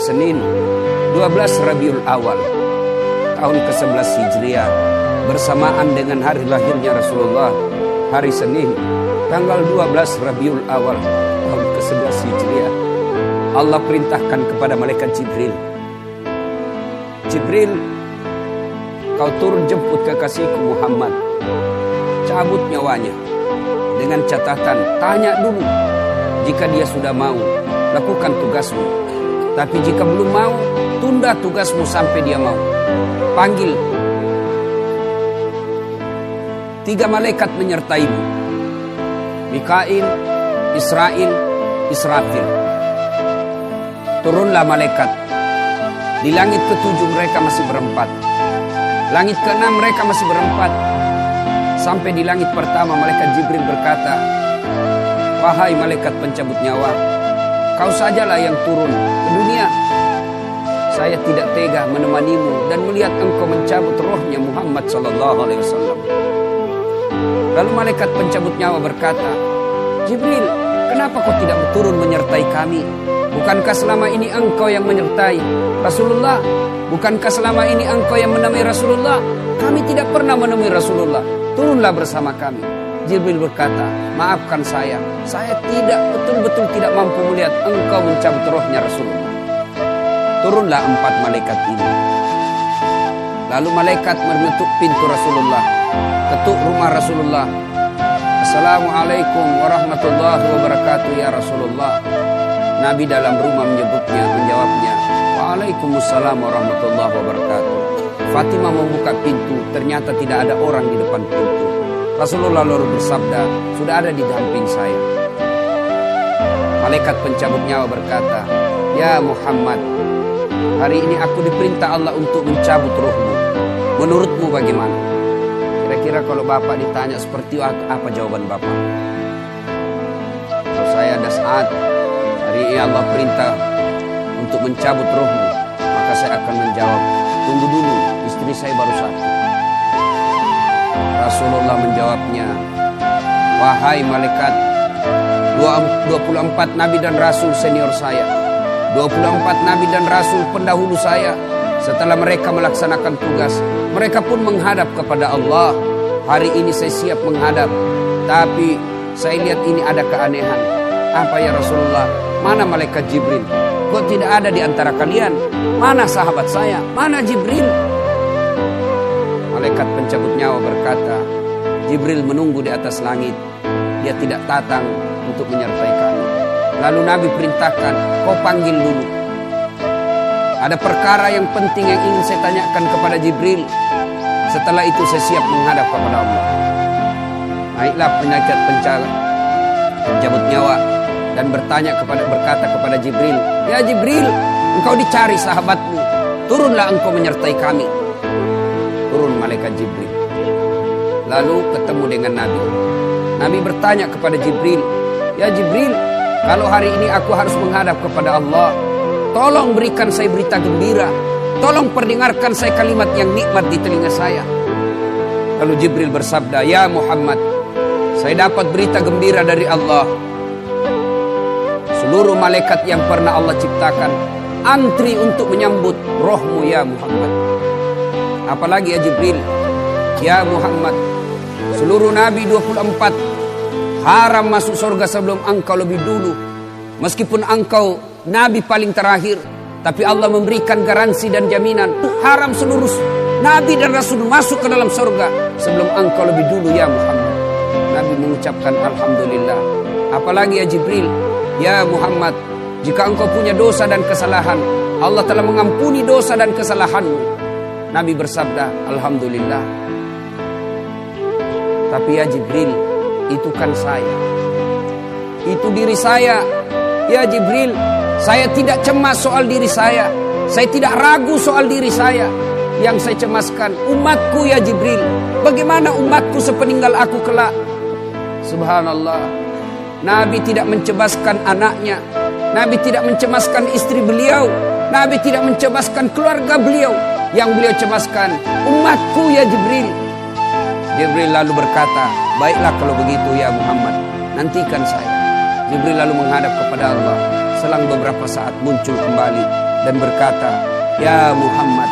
Senin 12 Rabiul Awal tahun ke-11 Hijriah, bersamaan dengan hari lahirnya Rasulullah, hari Senin tanggal 12 Rabiul Awal tahun ke-11 Hijriah. Allah perintahkan kepada malaikat Jibril, Jibril, kau turun jemput kekasihku Muhammad, cabut nyawanya. Dengan catatan, tanya dulu. Jika dia sudah mau, lakukan tugasmu. Tapi jika belum mau, tunda tugasmu sampai dia mau. Panggil 3 malaikat menyertaimu: Mikail, Israil, Israfil. Turunlah malaikat. Di langit ke-7 mereka masih berempat. Langit ke-6 mereka masih berempat. Sampai di langit pertama malaikat Jibril berkata, wahai malaikat pencabut nyawa, kau sajalah yang turun ke dunia. Saya tidak tega menemanimu dan melihat engkau mencabut rohnya Muhammad SAW. Lalu malaikat pencabut nyawa berkata, Jibril, kenapa kau tidak turun menyertai kami? Bukankah selama ini engkau yang menyertai Rasulullah? Bukankah selama ini engkau yang menemui Rasulullah? Kami tidak pernah menemui Rasulullah. Turunlah bersama kami. Jibril berkata, maafkan saya betul-betul tidak mampu melihat engkau mencabut rohnya Rasulullah. Turunlah 4 malaikat ini. Lalu malaikat mengetuk pintu Rasulullah, ketuk rumah Rasulullah. Assalamualaikum warahmatullahi wabarakatuh ya Rasulullah. Nabi dalam rumah menjawabnya, waalaikumsalam warahmatullahi wabarakatuh. Fatimah membuka pintu, ternyata tidak ada orang di depan pintu. Rasulullah lalu bersabda, sudah ada di samping saya. Malaikat pencabut nyawa berkata, ya Muhammad, hari ini aku diperintah Allah untuk mencabut rohmu. Menurutmu bagaimana? Kira-kira kalau Bapak ditanya seperti apa jawaban Bapak? Kalau saya ada saat hari ini Allah perintah untuk mencabut rohmu, maka saya akan menjawab, tunggu dulu, istri saya baru 1. Rasulullah menjawabnya, wahai malaikat, 24 nabi dan rasul senior saya, 24 nabi dan rasul pendahulu saya, setelah mereka melaksanakan tugas, mereka pun menghadap kepada Allah. Hari ini saya siap menghadap, tapi saya lihat ini ada keanehan. Apa ya Rasulullah? Mana malaikat Jibril? Kok tidak ada di antara kalian? Mana sahabat saya? Mana Jibril? Malaikat pencabut nyawa berkata, Jibril menunggu di atas langit. Dia tidak datang untuk menyertai kami. Lalu Nabi perintahkan, kau panggil dulu. Ada perkara yang penting yang ingin saya tanyakan kepada Jibril. Setelah itu saya siap menghadap kepada Allah. Naiklah malaikat pencabut nyawa dan berkata kepada Jibril, ya Jibril, engkau dicari sahabatmu, turunlah engkau menyertai kami. Turun malaikat Jibril. Lalu ketemu dengan Nabi. Nabi bertanya kepada Jibril, ya Jibril, kalau hari ini aku harus menghadap kepada Allah, tolong berikan saya berita gembira. Tolong perdengarkan saya kalimat yang nikmat di telinga saya. Lalu Jibril bersabda, ya Muhammad, saya dapat berita gembira dari Allah. Seluruh malaikat yang pernah Allah ciptakan antri untuk menyambut rohmu ya Muhammad. Apalagi ya Jibril, ya Muhammad, seluruh nabi 24 haram masuk surga sebelum engkau lebih dulu. Meskipun engkau nabi paling terakhir, tapi Allah memberikan garansi dan jaminan haram seluruh nabi dan rasul masuk ke dalam surga sebelum engkau lebih dulu ya Muhammad. Nabi mengucapkan alhamdulillah. Apalagi ya Jibril, ya Muhammad, jika engkau punya dosa dan kesalahan, Allah telah mengampuni dosa dan kesalahanmu. Nabi bersabda, alhamdulillah. Tapi ya Jibril, itu kan saya, itu diri saya. Ya Jibril, saya tidak cemas soal diri saya. Saya tidak ragu soal diri saya. Yang saya cemaskan umatku ya Jibril. Bagaimana umatku sepeninggal aku kelak? Subhanallah. Nabi tidak mencemaskan anaknya. Nabi tidak mencemaskan istri beliau. Nabi tidak mencemaskan keluarga beliau. Yang beliau cemaskan umatku ya Jibril. Jibril lalu berkata, baiklah kalau begitu ya Muhammad, nantikan saya. Jibril lalu menghadap kepada Allah. Selang beberapa saat muncul kembali dan berkata, "Ya Muhammad,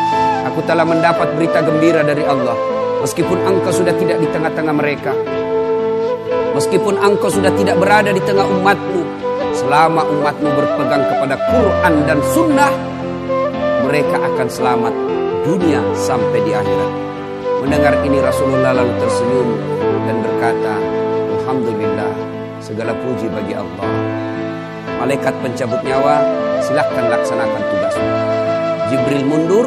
aku telah mendapat berita gembira dari Allah. Meskipun engkau sudah tidak di tengah-tengah mereka, meskipun engkau sudah tidak berada di tengah umatmu, selama umatmu berpegang kepada Quran dan Sunnah, mereka akan selamat dunia sampai di akhirat." Mendengar ini Rasulullah lalu tersenyum dan berkata, "Alhamdulillah, segala puji bagi Allah. Malaikat pencabut nyawa, silahkan laksanakan tugasmu." Jibril mundur,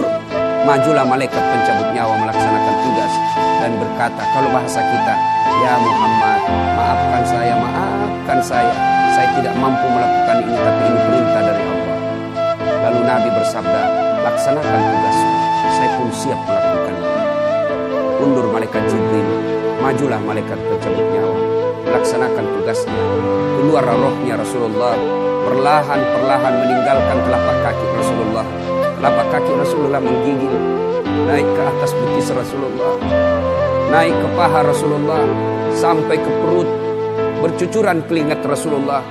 majulah malaikat pencabut nyawa melaksanakan tugas dan berkata, kalau bahasa kita, "Ya Muhammad, maafkan saya tidak mampu melakukan ini, tapi ini perintah dari Allah." Lalu Nabi bersabda, "Laksanakan tugasmu, saya pun siap melakukannya." Mundur malaikat Jibril, majulah malaikat pencabut nyawa melaksanakan tugasnya. Keluar rohnya Rasulullah, perlahan-perlahan meninggalkan telapak kaki Rasulullah. Telapak kaki Rasulullah menggigil, naik ke atas betis Rasulullah, naik ke paha Rasulullah, sampai ke perut. Bercucuran keringat Rasulullah,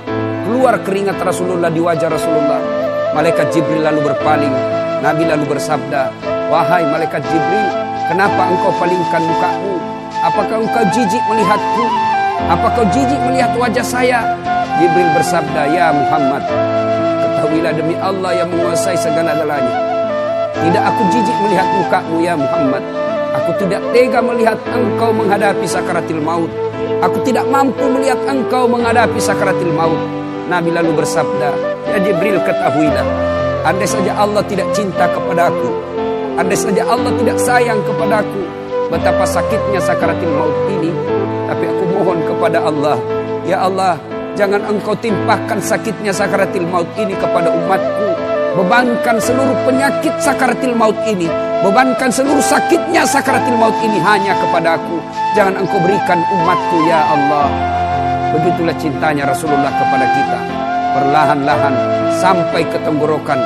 keluar keringat Rasulullah di wajah Rasulullah. Malaikat Jibril lalu berpaling. Nabi lalu bersabda, "Wahai malaikat Jibril, kenapa engkau palingkan mukamu? Apakah engkau jijik melihatku? Apakah jijik melihat wajah saya?" Jibril bersabda, "Ya Muhammad, ketahuilah demi Allah yang menguasai segala-galanya, tidak aku jijik melihat mukamu ya Muhammad. Aku tidak tega melihat engkau menghadapi sakaratil maut. Aku tidak mampu melihat engkau menghadapi sakaratil maut." Nabi lalu bersabda, "Ya Jibril, ketahuilah, andai saja Allah tidak cinta kepadaku, andai saja Allah tidak sayang kepadaku, betapa sakitnya sakaratil maut ini. Tapi aku mohon kepada Allah, ya Allah, jangan engkau timpahkan sakitnya sakaratil maut ini kepada umatku. Bebankan seluruh penyakit sakaratil maut ini, bebankan seluruh sakitnya sakaratil maut ini hanya kepadaku. Jangan engkau berikan umatku ya Allah." Begitulah cintanya Rasulullah kepada kita. Perlahan-lahan sampai ke tenggorokan.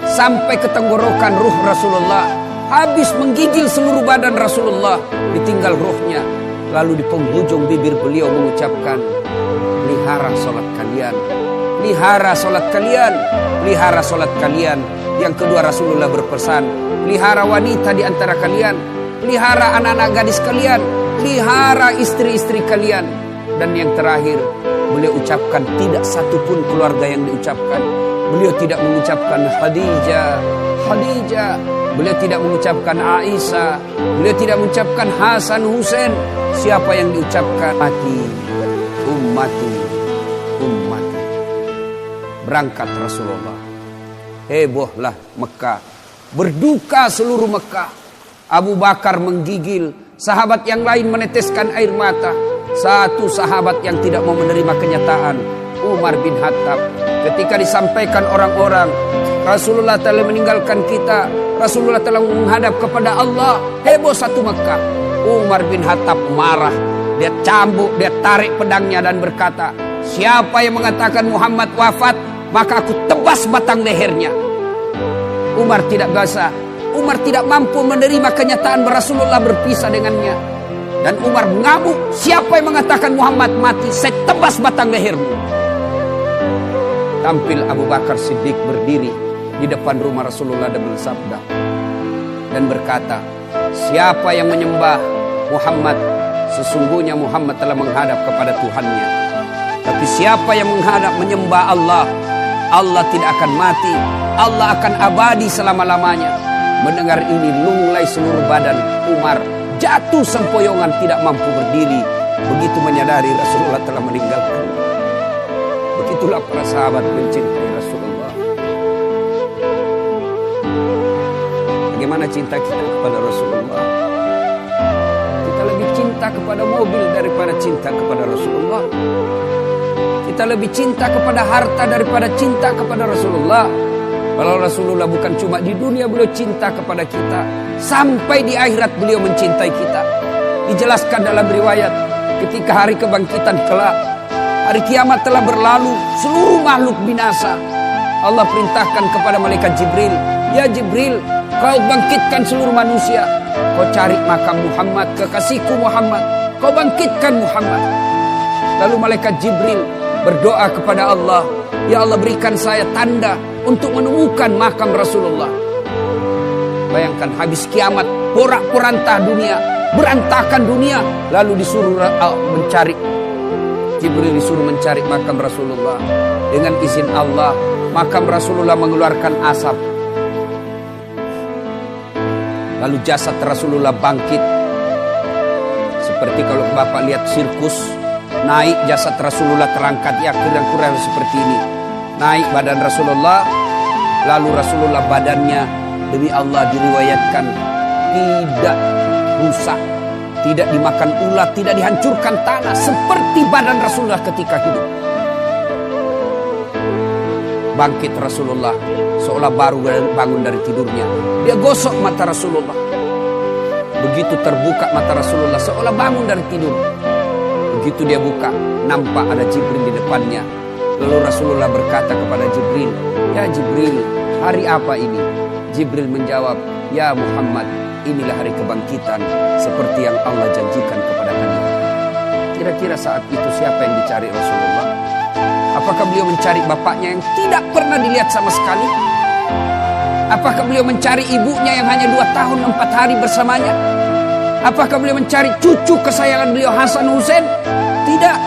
Sampai ke tenggorokan ruh Rasulullah. Habis menggigil seluruh badan Rasulullah, ditinggal ruhnya. Lalu di penghujung bibir beliau mengucapkan, "Pelihara solat kalian, pelihara solat kalian, pelihara solat kalian." Yang kedua Rasulullah berpesan, pelihara wanita di antara kalian, pelihara anak-anak gadis kalian, pelihara istri-istri kalian. Dan yang terakhir beliau ucapkan, tidak satupun keluarga yang diucapkan. Beliau tidak mengucapkan Khadijah, Khadijah. Beliau tidak mengucapkan Aisyah. Beliau tidak mengucapkan Hasan, Husain. Siapa yang diucapkan? Ummati, ummati, ummati. Berangkat Rasulullah. Hebohlah Mekah. Berduka seluruh Mekah. Abu Bakar menggigil. Sahabat yang lain meneteskan air mata. Satu sahabat yang tidak mau menerima kenyataan, Umar bin Khattab. Ketika disampaikan orang-orang, Rasulullah telah meninggalkan kita, Rasulullah telah menghadap kepada Allah, heboh satu Mekah. Umar bin Khattab marah. Dia cambuk, dia tarik pedangnya dan berkata, "Siapa yang mengatakan Muhammad wafat, maka aku tebas batang lehernya." Umar tidak biasa. Umar tidak mampu menerima kenyataan Rasulullah berpisah dengannya. Dan Umar mengamuk, "Siapa yang mengatakan Muhammad mati, saya tebas batang lehermu." Tampil Abu Bakar Siddiq berdiri di depan rumah Rasulullah dan bersabda dan berkata, "Siapa yang menyembah Muhammad, sesungguhnya Muhammad telah menghadap kepada Tuhannya. Tapi siapa yang menyembah Allah, Allah tidak akan mati, Allah akan abadi selama-lamanya." Mendengar ini lunglai seluruh badan Umar, jatuh sempoyongan tidak mampu berdiri. Begitu menyadari Rasulullah telah meninggalkan. Begitulah para sahabat mencintai Rasulullah. Bagaimana cinta kita kepada Rasulullah? Kita lebih cinta kepada mobil daripada cinta kepada Rasulullah. Kita lebih cinta kepada harta daripada cinta kepada Rasulullah. Kalau Rasulullah bukan cuma di dunia beliau cinta kepada kita, sampai di akhirat beliau mencintai kita. Dijelaskan dalam riwayat, ketika hari kebangkitan kelak, hari kiamat telah berlalu, seluruh makhluk binasa. Allah perintahkan kepada malaikat Jibril, "Ya Jibril, kau bangkitkan seluruh manusia. Kau cari makam Muhammad, kekasihku Muhammad. Kau bangkitkan Muhammad." Lalu malaikat Jibril berdoa kepada Allah, "Ya Allah, berikan saya tanda untuk menemukan makam Rasulullah. Bayangkan habis kiamat, porak-poranda dunia, berantakan dunia, lalu disuruh mencari. Jibril disuruh mencari makam Rasulullah. Dengan izin Allah, makam Rasulullah mengeluarkan asap. Lalu jasad Rasulullah bangkit. Seperti kalau Bapak lihat sirkus, naik jasad Rasulullah terangkat, ya kira-kira seperti ini. Naik badan Rasulullah, lalu Rasulullah badannya demi Allah diriwayatkan tidak rusak, tidak dimakan ulat, tidak dihancurkan tanah, seperti badan Rasulullah ketika hidup. Bangkit Rasulullah seolah baru bangun dari tidurnya. Dia gosok mata Rasulullah. Begitu terbuka mata Rasulullah seolah bangun dari tidur. Begitu dia buka, nampak ada Jibril di depannya. Lalu Rasulullah berkata kepada Jibril, "Ya Jibril, hari apa ini?" Jibril menjawab, "Ya Muhammad, inilah hari kebangkitan seperti yang Allah janjikan kepada kalian." Kira-kira saat itu siapa yang dicari Rasulullah? Apakah beliau mencari bapaknya yang tidak pernah dilihat sama sekali? Apakah beliau mencari ibunya yang hanya 2 tahun 4 hari bersamanya? Apakah beliau mencari cucu kesayangan beliau Hasan Hussein? Tidak.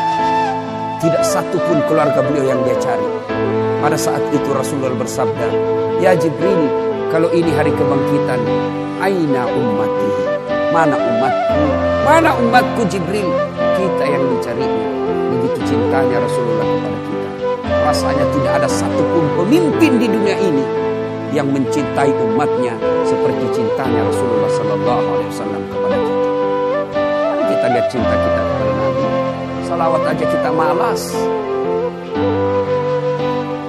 Tidak satu pun keluarga beliau yang dia cari. Pada saat itu Rasulullah bersabda, "Ya Jibril, kalau ini hari kebangkitan, aina ummati? Mana umatku? Mana umatku Jibril?" Kita yang mencarinya. Begitu cintanya Rasulullah kepada kita. Rasanya tidak ada satupun pemimpin di dunia ini yang mencintai umatnya seperti cintanya Rasulullah SAW kepada kita. Mari kita lihat cinta kita kepada Nabi. Salawat aja kita malas.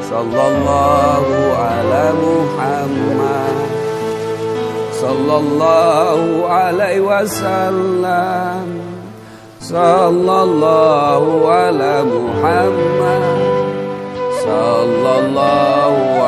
Sallallahu ala Muhammad, sallallahu alaihi wasallam, sallallahu ala Muhammad, sallallahu